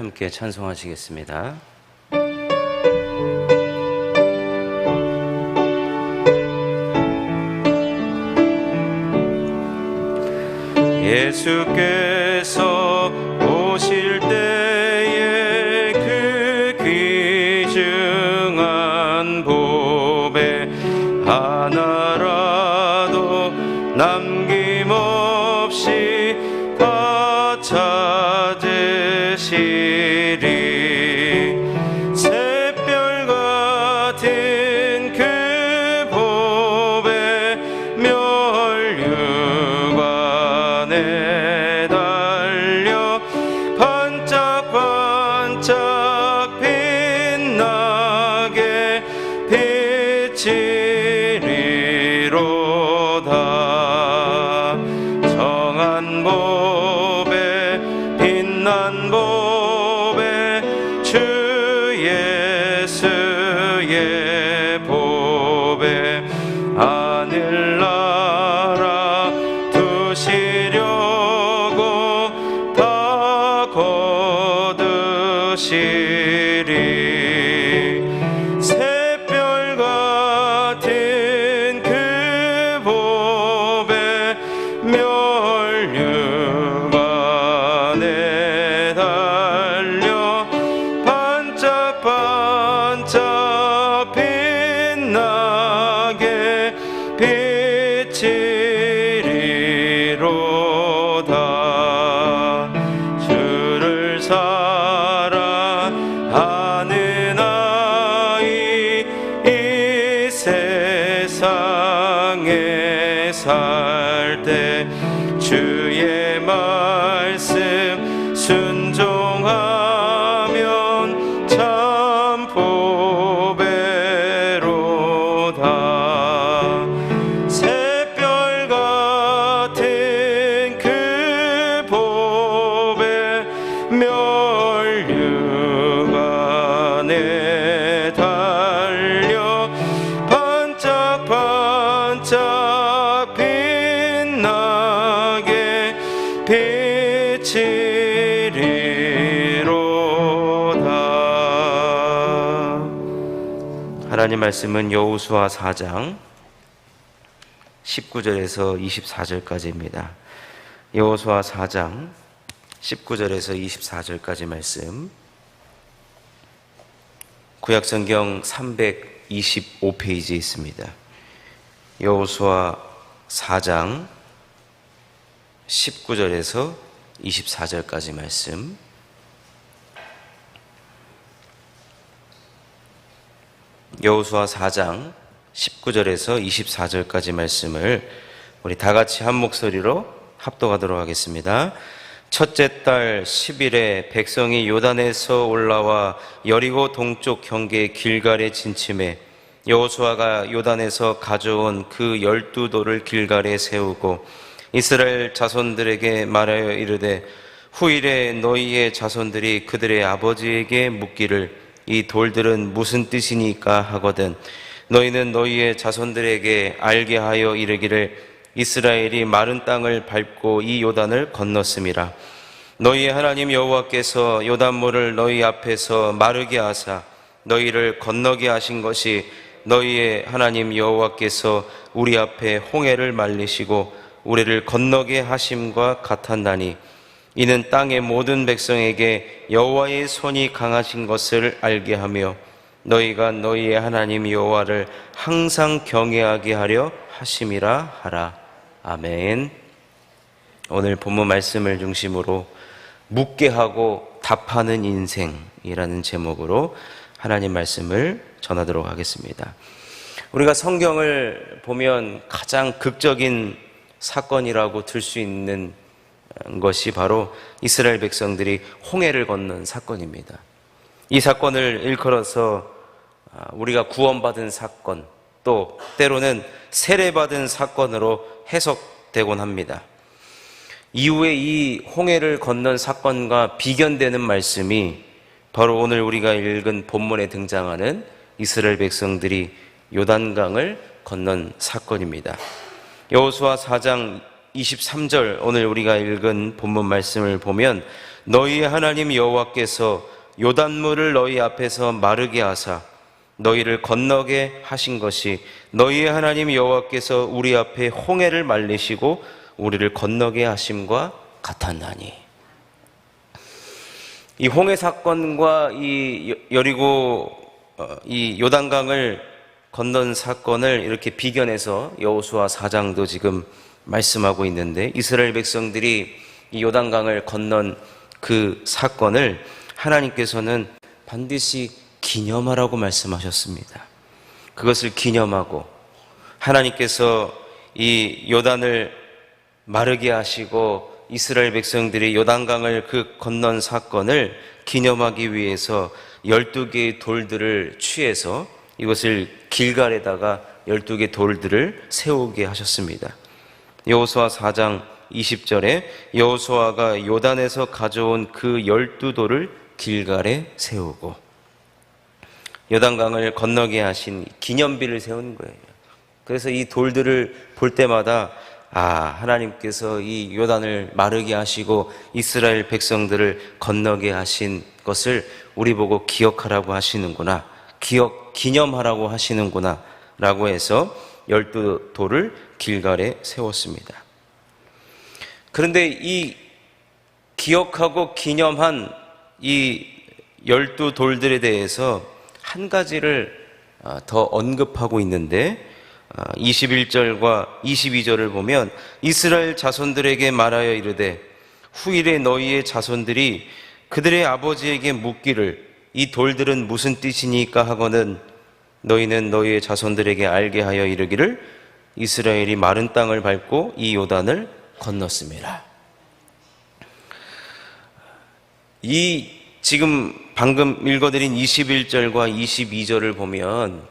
함께 찬송하시겠습니다. 예수께서 오실 때에 그 귀중한 보배 하나라도 남김없이 다 찾으시리. 샛별 같은 그 보배 멸류관 달려 반짝반짝 빛나게 비치리로다. 정한 보배 빛난 보배 주 예수의 보배 하늘나라 두시려고 다 거두시리. 샛별 같은 그 보배 멸류관에 달려 반짝반짝 빛나게 비치리로다. 주를 사랑하는 아이 이 세상에 살 때 주의 말씀 순종하면 참 보배로다. 샛별 같은 그 보배 멸류관에 달려 반짝반짝 빛나게 비치리로다. 하나님 말씀은 여호수아 4장 19절에서 24절까지입니다. 여호수아 4장 19절에서 24절까지 말씀, 구약성경 325페이지에 있습니다. 여호수아 4장 19절에서 24절까지 말씀, 여호수아 4장 19절에서 24절까지 말씀을 우리 다 같이 한 목소리로 합독하도록 하겠습니다. 첫째 달 10일에 백성이 요단에서 올라와 여리고 동쪽 경계 길갈에 진침해 여호수아가 요단에서 가져온 그 12돌을 길갈에 세우고 이스라엘 자손들에게 말하여 이르되 후일에 너희의 자손들이 그들의 아버지에게 묻기를 이 돌들은 무슨 뜻이니까 하거든 너희는 너희의 자손들에게 알게 하여 이르기를 이스라엘이 마른 땅을 밟고 이 요단을 건넜음이라. 너희의 하나님 여호와께서 요단물을 너희 앞에서 마르게 하사 너희를 건너게 하신 것이 너희의 하나님 여호와께서 우리 앞에 홍해를 말리시고 우리를 건너게 하심과 같았나니 이는 땅의 모든 백성에게 여호와의 손이 강하신 것을 알게 하며 너희가 너희의 하나님 여호와를 항상 경외하게 하려 하심이라 하라. 아멘. 오늘 본문 말씀을 중심으로 묻게 하고 답하는 인생이라는 제목으로 하나님 말씀을 전하도록 하겠습니다. 우리가 성경을 보면 가장 극적인 사건이라고 들 수 있는 것이 바로 이스라엘 백성들이 홍해를 건넌 사건입니다. 이 사건을 일컬어서 우리가 구원받은 사건, 또 때로는 세례받은 사건으로 해석되곤 합니다. 이후에 이 홍해를 건넌 사건과 비견되는 말씀이 바로 오늘 우리가 읽은 본문에 등장하는 이스라엘 백성들이 요단강을 건넌 사건입니다. 여호수아 4장 23절 오늘 우리가 읽은 본문 말씀을 보면 너희의 하나님 여호와께서 요단물을 너희 앞에서 마르게 하사 너희를 건너게 하신 것이 너희의 하나님 여호와께서 우리 앞에 홍해를 말리시고 우리를 건너게 하심과 같았나니. 이 홍해 사건과 이 여리고 이 요단강을 건넌 사건을 이렇게 비견해서 여호수아 4장도 지금 말씀하고 있는데, 이스라엘 백성들이 이 요단강을 건넌 그 사건을 하나님께서는 반드시 기념하라고 말씀하셨습니다. 그것을 기념하고 하나님께서 이 요단을 마르게 하시고 이스라엘 백성들이 요단강을 그 건넌 사건을 기념하기 위해서 12개의 돌들을 취해서 이것을 길갈에다가 12개 돌들을 세우게 하셨습니다. 여호수아 4장 20절에 여호수아가 요단에서 가져온 그 12돌을 길갈에 세우고 요단강을 건너게 하신 기념비를 세운 거예요. 그래서 이 돌들을 볼 때마다 하나님께서 이 요단을 마르게 하시고 이스라엘 백성들을 건너게 하신 것을 우리 보고 기억하라고 하시는구나, 기념하라고 하시는구나 라고 해서 12돌을 길갈에 세웠습니다. 그런데 이 기억하고 기념한 이 12돌들에 대해서 한 가지를 더 언급하고 있는데, 21절과 22절을 보면 이스라엘 자손들에게 말하여 이르되 후일에 너희의 자손들이 그들의 아버지에게 묻기를 이 돌들은 무슨 뜻이니까 하거든 너희는 너희의 자손들에게 알게 하여 이르기를 이스라엘이 마른 땅을 밟고 이 요단을 건넜습니다. 이 지금 방금 읽어드린 21절과 22절을 보면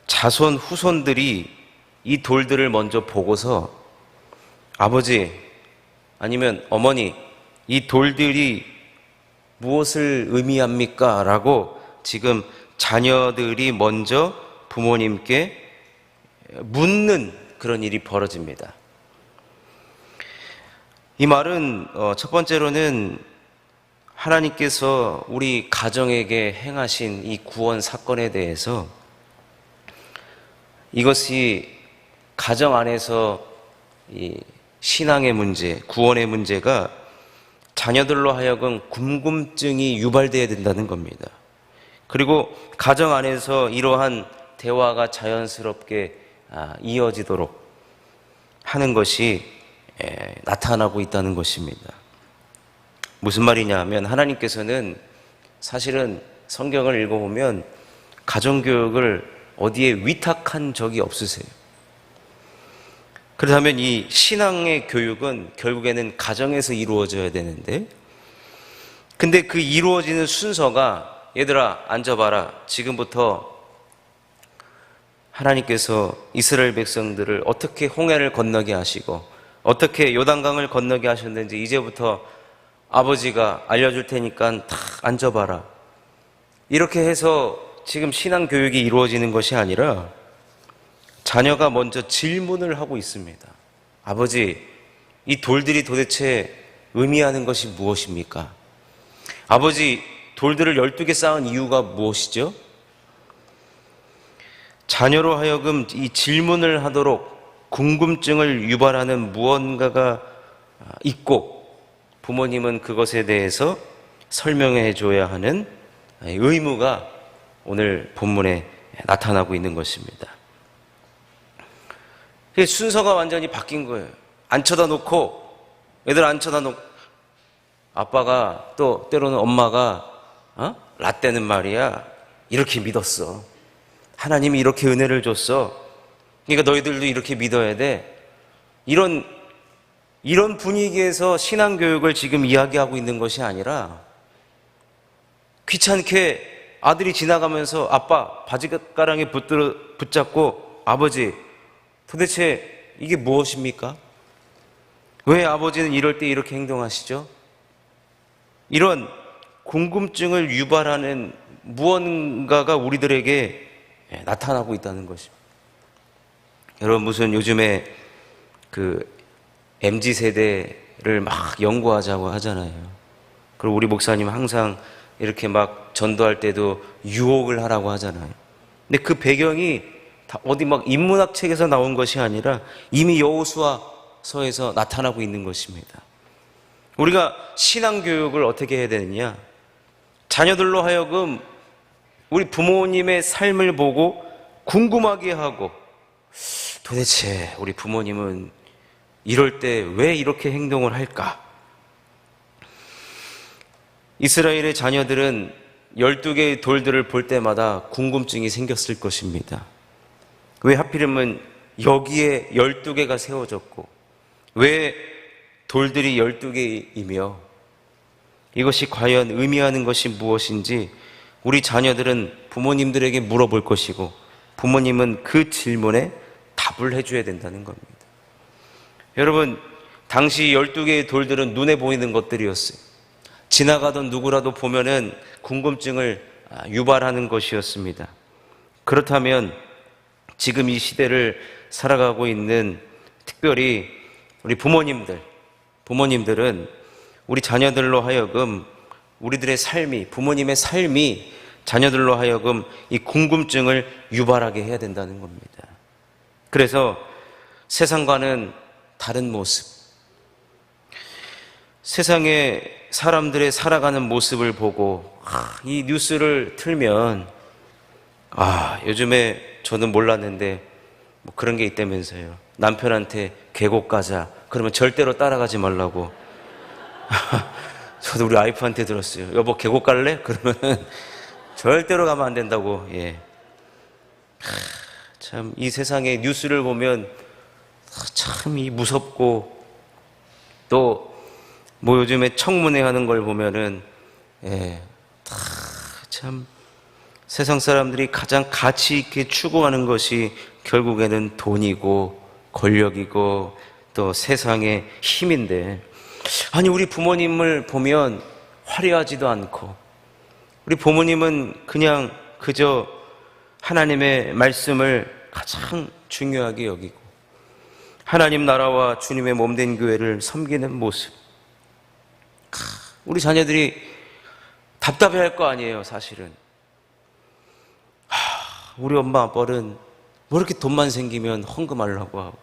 자손 후손들이 이 돌들을 먼저 보고서 아버지 아니면 어머니, 이 돌들이 무엇을 의미합니까? 라고 지금 자녀들이 먼저 부모님께 묻는 그런 일이 벌어집니다. 이 말은 첫 번째로는 하나님께서 우리 가정에게 행하신 이 구원 사건에 대해서 이것이 가정 안에서 이 신앙의 문제, 구원의 문제가 자녀들로 하여금 궁금증이 유발되어야 된다는 겁니다. 그리고 가정 안에서 이러한 대화가 자연스럽게 이어지도록 하는 것이 나타나고 있다는 것입니다. 무슨 말이냐 하면 하나님께서는 사실은 성경을 읽어보면 가정교육을 어디에 위탁한 적이 없으세요. 그렇다면 이 신앙의 교육은 결국에는 가정에서 이루어져야 되는데, 근데 그 이루어지는 순서가 얘들아 앉아봐라, 지금부터 하나님께서 이스라엘 백성들을 어떻게 홍해를 건너게 하시고 어떻게 요단강을 건너게 하셨는지 이제부터 아버지가 알려줄 테니까 다 앉아봐라, 이렇게 해서 지금 신앙 교육이 이루어지는 것이 아니라 자녀가 먼저 질문을 하고 있습니다. 아버지, 이 돌들이 도대체 의미하는 것이 무엇입니까? 아버지, 돌들을 12개 쌓은 이유가 무엇이죠? 자녀로 하여금 이 질문을 하도록 궁금증을 유발하는 무언가가 있고 부모님은 그것에 대해서 설명해 줘야 하는 의무가 오늘 본문에 나타나고 있는 것입니다. 순서가 완전히 바뀐 거예요. 안 쳐다놓고, 애들 안 쳐다놓고, 아빠가 또 때로는 엄마가 라떼는 말이야 이렇게 믿었어. 하나님이 이렇게 은혜를 줬어. 그러니까 너희들도 이렇게 믿어야 돼. 이런 분위기에서 신앙교육을 지금 이야기하고 있는 것이 아니라 귀찮게 아들이 지나가면서 아빠 바지가랑에 붙잡고 아버지 도대체 이게 무엇입니까? 왜 아버지는 이럴 때 이렇게 행동하시죠? 이런 궁금증을 유발하는 무언가가 우리들에게 나타나고 있다는 것입니다. 여러분, 무슨 요즘에 그 MZ세대 은혜를 막 연구하자고 하잖아요. 그리고 우리 목사님 항상 이렇게 막 전도할 때도 유혹을 하라고 하잖아요. 근데 그 배경이 다 어디 막 인문학 책에서 나온 것이 아니라 이미 여호수아서에서 나타나고 있는 것입니다. 우리가 신앙교육을 어떻게 해야 되느냐? 자녀들로 하여금 우리 부모님의 삶을 보고 궁금하게 하고, 도대체 우리 부모님은 이럴 때 왜 이렇게 행동을 할까? 이스라엘의 자녀들은 12개의 돌들을 볼 때마다 궁금증이 생겼을 것입니다. 왜 하필이면 여기에 12개가 세워졌고, 왜 돌들이 12개이며, 이것이 과연 의미하는 것이 무엇인지 우리 자녀들은 부모님들에게 물어볼 것이고, 부모님은 그 질문에 답을 해줘야 된다는 겁니다. 여러분, 당시 12개의 돌들은 눈에 보이는 것들이었어요. 지나가던 누구라도 보면은 궁금증을 유발하는 것이었습니다. 그렇다면 지금 이 시대를 살아가고 있는 특별히 우리 부모님들은 우리 자녀들로 하여금 우리들의 삶이, 부모님의 삶이 자녀들로 하여금 이 궁금증을 유발하게 해야 된다는 겁니다. 그래서 세상과는 다른 모습, 세상에 사람들의 살아가는 모습을 보고 이 뉴스를 틀면 요즘에 저는 몰랐는데 뭐 그런 게 있다면서요. 남편한테 계곡 가자 그러면 절대로 따라가지 말라고. 저도 우리 와이프한테 들었어요. 여보 계곡 갈래? 그러면 절대로 가면 안 된다고. 예. 참 이 세상의 뉴스를 보면 참 이 무섭고, 또 뭐 요즘에 청문회 하는 걸 보면은 참 세상 사람들이 가장 가치 있게 추구하는 것이 결국에는 돈이고 권력이고 또 세상의 힘인데, 아니 우리 부모님을 보면 화려하지도 않고, 우리 부모님은 그냥 그저 하나님의 말씀을 가장 중요하게 여기고 하나님 나라와 주님의 몸된 교회를 섬기는 모습, 우리 자녀들이 답답해할 거 아니에요. 사실은 우리 엄마 아빠는 뭐 이렇게 돈만 생기면 헌금하려고 하고,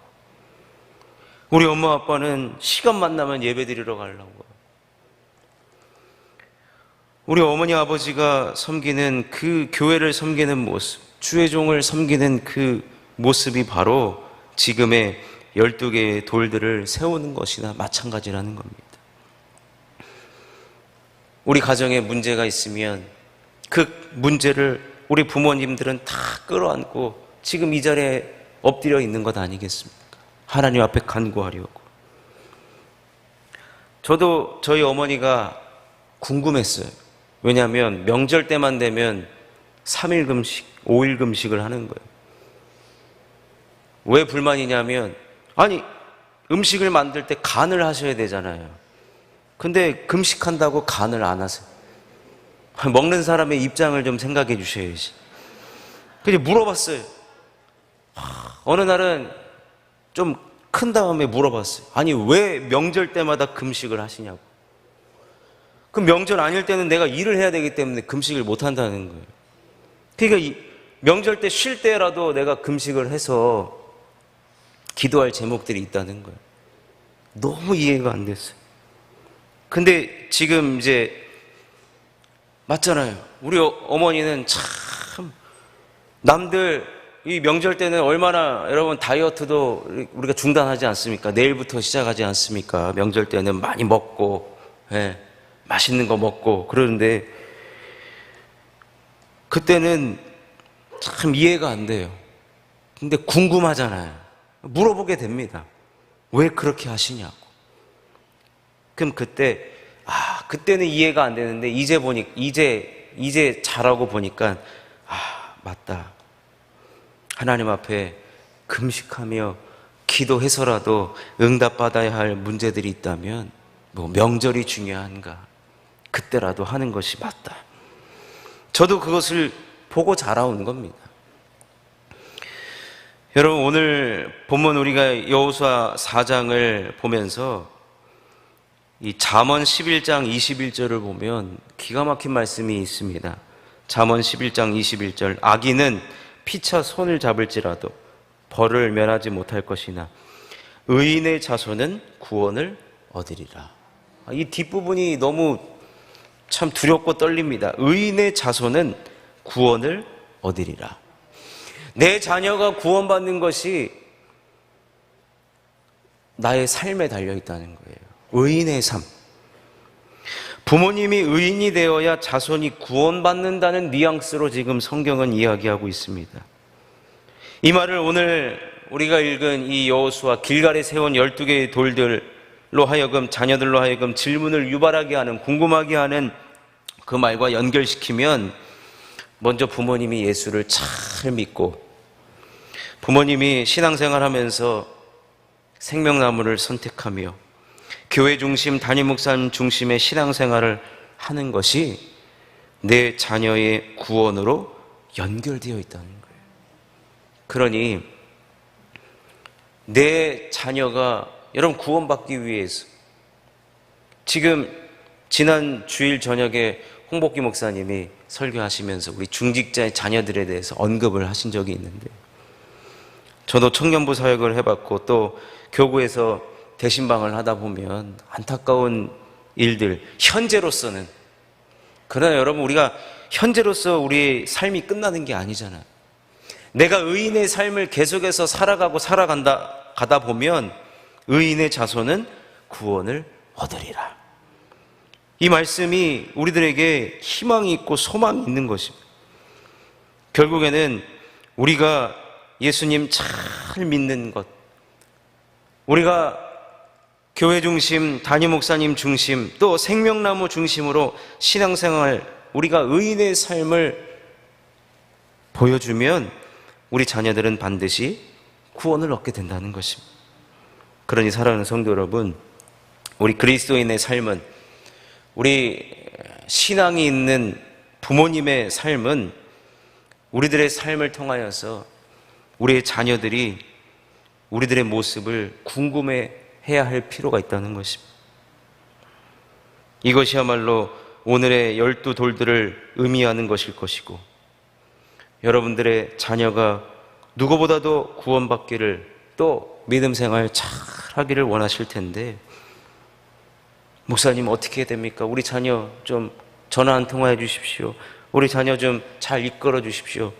우리 엄마 아빠는 시간만 나면 예배드리러 가려고 하고, 우리 어머니 아버지가 섬기는 그 교회를 섬기는 모습, 주의 종을 섬기는 그 모습이 바로 지금의 12개의 돌들을 세우는 것이나 마찬가지라는 겁니다. 우리 가정에 문제가 있으면 그 문제를 우리 부모님들은 다 끌어안고 지금 이 자리에 엎드려 있는 것 아니겠습니까? 하나님 앞에 간구하려고. 저도 저희 어머니가 궁금했어요. 왜냐하면 명절 때만 되면 3일 금식, 5일 금식을 하는 거예요. 왜 불만이냐면, 아니 음식을 만들 때 간을 하셔야 되잖아요. 근데 금식한다고 간을 안 하세요. 먹는 사람의 입장을 좀 생각해 주셔야지. 그래서 물어봤어요. 어느 날은 좀 큰 다음에 물어봤어요. 아니 왜 명절 때마다 금식을 하시냐고. 그럼 명절 아닐 때는 내가 일을 해야 되기 때문에 금식을 못 한다는 거예요. 그러니까 이 명절 때 쉴 때라도 내가 금식을 해서 기도할 제목들이 있다는 거예요. 너무 이해가 안 됐어요. 근데 지금 이제 맞잖아요. 우리 어머니는 참 남들 이 명절 때는 얼마나, 여러분 다이어트도 우리가 중단하지 않습니까? 내일부터 시작하지 않습니까? 명절 때는 많이 먹고 맛있는 거 먹고 그러는데, 그때는 참 이해가 안 돼요. 근데 궁금하잖아요. 물어보게 됩니다. 왜 그렇게 하시냐고. 그럼 그때는 이해가 안 되는데 이제 잘하고 보니까 맞다. 하나님 앞에 금식하며 기도해서라도 응답받아야 할 문제들이 있다면 뭐 명절이 중요한가, 그때라도 하는 것이 맞다. 저도 그것을 보고 자라온 겁니다. 여러분 오늘 본문 우리가 여호수아 4장을 보면서 이 잠언 11장 21절을 보면 기가 막힌 말씀이 있습니다. 잠언 11장 21절, 악인은 피차 손을 잡을지라도 벌을 면하지 못할 것이나 의인의 자손은 구원을 얻으리라. 이 뒷부분이 너무 참 두렵고 떨립니다. 의인의 자손은 구원을 얻으리라. 내 자녀가 구원받는 것이 나의 삶에 달려있다는 거예요. 의인의 삶. 부모님이 의인이 되어야 자손이 구원받는다는 뉘앙스로 지금 성경은 이야기하고 있습니다. 이 말을 오늘 우리가 읽은 이 여호수아 길갈에 세운 12개의 돌들로 하여금 자녀들로 하여금 질문을 유발하게 하는, 궁금하게 하는 그 말과 연결시키면, 먼저 부모님이 예수를 잘 믿고 부모님이 신앙생활하면서 생명나무를 선택하며 교회 중심, 담임 목사님 중심의 신앙생활을 하는 것이 내 자녀의 구원으로 연결되어 있다는 거예요. 그러니 내 자녀가 여러분 구원받기 위해서, 지금 지난 주일 저녁에 홍복기 목사님이 설교하시면서 우리 중직자의 자녀들에 대해서 언급을 하신 적이 있는데, 저도 청년부 사역을 해봤고 또 교구에서 대신방을 하다 보면 안타까운 일들, 현재로서는, 그러나 여러분 우리가 현재로서 우리의 삶이 끝나는 게 아니잖아요. 내가 의인의 삶을 계속해서 살아가다 보면 의인의 자손은 구원을 얻으리라. 이 말씀이 우리들에게 희망이 있고 소망이 있는 것입니다. 결국에는 우리가 예수님 잘 믿는 것, 우리가 교회 중심, 담임 목사님 중심, 또 생명나무 중심으로 신앙생활, 우리가 의인의 삶을 보여주면 우리 자녀들은 반드시 구원을 얻게 된다는 것입니다. 그러니 사랑하는 성도 여러분, 우리 그리스도인의 삶은, 우리 신앙이 있는 부모님의 삶은 우리들의 삶을 통하여서 우리의 자녀들이 우리들의 모습을 궁금해해야 할 필요가 있다는 것입니다. 이것이야말로 오늘의 12돌들을 의미하는 것일 것이고, 여러분들의 자녀가 누구보다도 구원받기를, 또 믿음 생활 잘 하기를 원하실 텐데, 목사님 어떻게 해야 됩니까? 우리 자녀 좀 전화 한 통화해 주십시오. 우리 자녀 좀 잘 이끌어 주십시오.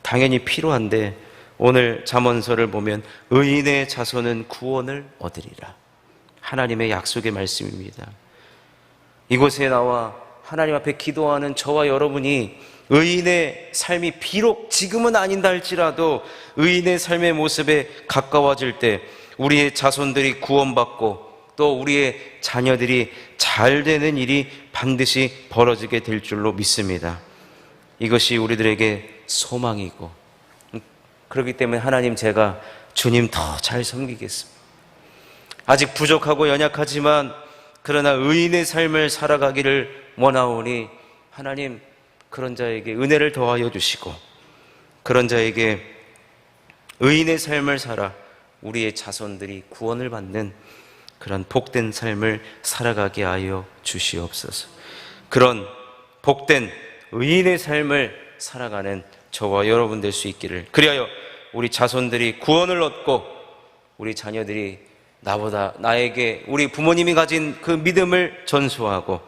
당연히 필요한데, 오늘 잠언서를 보면 의인의 자손은 구원을 얻으리라. 하나님의 약속의 말씀입니다. 이곳에 나와 하나님 앞에 기도하는 저와 여러분이 의인의 삶이 비록 지금은 아닌다 할지라도 의인의 삶의 모습에 가까워질 때 우리의 자손들이 구원받고 또 우리의 자녀들이 잘 되는 일이 반드시 벌어지게 될 줄로 믿습니다. 이것이 우리들에게 소망이고, 그렇기 때문에 하나님, 제가 주님 더 잘 섬기겠습니다. 아직 부족하고 연약하지만 그러나 의인의 삶을 살아가기를 원하오니 하나님, 그런 자에게 은혜를 더하여 주시고 그런 자에게 의인의 삶을 살아 우리의 자손들이 구원을 받는 그런 복된 삶을 살아가게 하여 주시옵소서. 그런 복된 의인의 삶을 살아가는 저와 여러분 될 수 있기를, 그리하여 우리 자손들이 구원을 얻고 우리 자녀들이 나에게 우리 부모님이 가진 그 믿음을 전수하고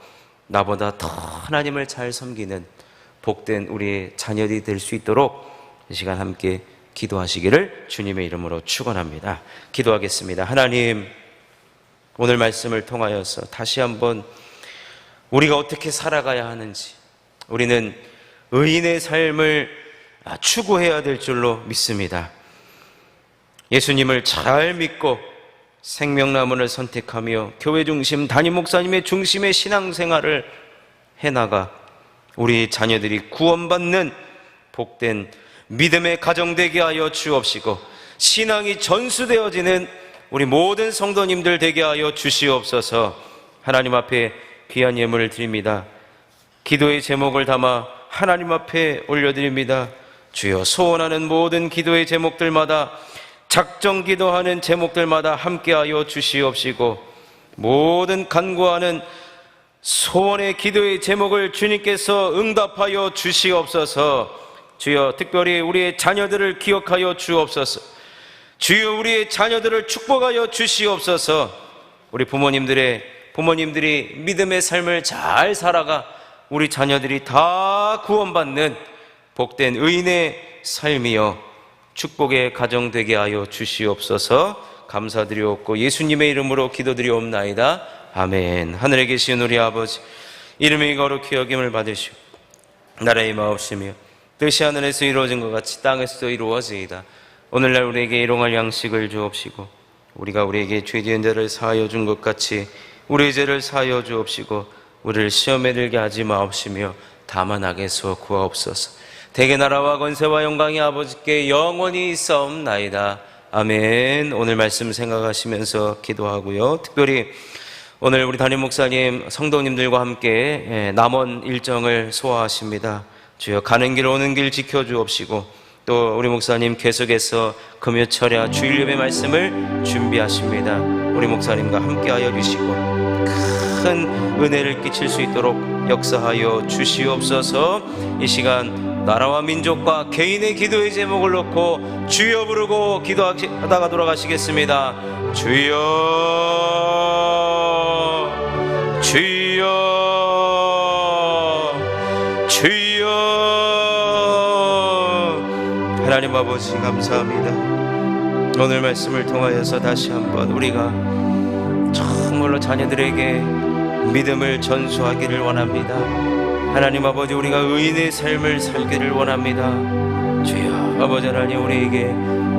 나보다 더 하나님을 잘 섬기는 복된 우리의 자녀들이 될 수 있도록 이 시간 함께 기도하시기를 주님의 이름으로 축원합니다. 기도하겠습니다. 하나님, 오늘 말씀을 통하여서 다시 한번 우리가 어떻게 살아가야 하는지, 우리는 의인의 삶을 추구해야 될 줄로 믿습니다. 예수님을 잘 믿고 생명나무를 선택하며 교회 중심, 담임 목사님의 중심의 신앙생활을 해나가 우리 자녀들이 구원받는 복된 믿음의 가정 되게 하여 주옵시고, 신앙이 전수되어지는 우리 모든 성도님들 되게 하여 주시옵소서. 하나님 앞에 귀한 예물을 드립니다. 기도의 제목을 담아 하나님 앞에 올려드립니다. 주여, 소원하는 모든 기도의 제목들마다, 작정 기도하는 제목들마다 함께하여 주시옵시고, 모든 간구하는 소원의 기도의 제목을 주님께서 응답하여 주시옵소서. 주여, 특별히 우리의 자녀들을 기억하여 주옵소서. 주여, 우리의 자녀들을 축복하여 주시옵소서. 우리 부모님들이 믿음의 삶을 잘 살아가 우리 자녀들이 다 구원받는 복된 의인의 삶이여 축복의 가정 되게 하여 주시옵소서. 감사드리옵고 예수님의 이름으로 기도드리옵나이다. 아멘. 하늘에 계신 우리 아버지, 이름이 거룩히 여김을 받으시오. 나라의 마옵시며 뜻이 하늘에서 이루어진 것 같이 땅에서도 이루어지이다. 오늘날 우리에게 일용할 양식을 주옵시고 우리가 우리에게 죄지은 자를 사하여 준 것 같이 우리의 죄를 사하여 주옵시고 우리를 시험에 들게 하지 마옵시며 다만 악에서 구하옵소서. 대개 나라와 권세와 영광이 아버지께 영원히 있사옵나이다. 아멘. 오늘 말씀 생각하시면서 기도하고요. 특별히 오늘 우리 담임 목사님 성도님들과 함께 남원 일정을 소화하십니다. 주여, 가는 길 오는 길 지켜주옵시고 또 우리 목사님 계속해서 금요 철야 주일 예배 말씀을 준비하십니다. 우리 목사님과 함께하여 주시고 큰 은혜를 끼칠 수 있도록 역사하여 주시옵소서. 이 시간 나라와 민족과 개인의 기도의 제목을 놓고 주여 부르고 기도하다가 돌아가시겠습니다. 주여, 주여, 주여. 하나님 아버지 감사합니다. 오늘 말씀을 통하여서 다시 한번 우리가 정말로 자녀들에게 믿음을 전수하기를 원합니다. 하나님 아버지, 우리가 의인의 삶을 살기를 원합니다. 주여 아버지 하나님, 우리에게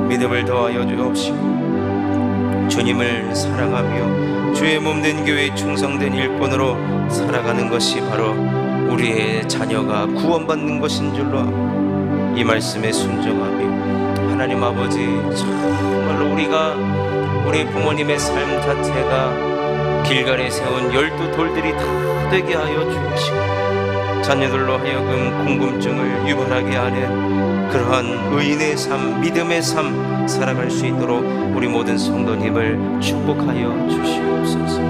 믿음을 더하여 주옵시고 주님을 사랑하며 주의 몸된 교회에 충성된 일꾼으로 살아가는 것이 바로 우리의 자녀가 구원받는 것인 줄로 이 말씀에 순종하며 하나님 아버지, 정말로 우리 부모님의 삶 자체가 길갈에 세운 12돌들이 다 되게 하여 주옵시고 자녀들로 하여금 궁금증을 유발하게 하는 그러한 의인의 삶, 믿음의 삶 살아갈 수 있도록 우리 모든 성도님을 축복하여 주시옵소서.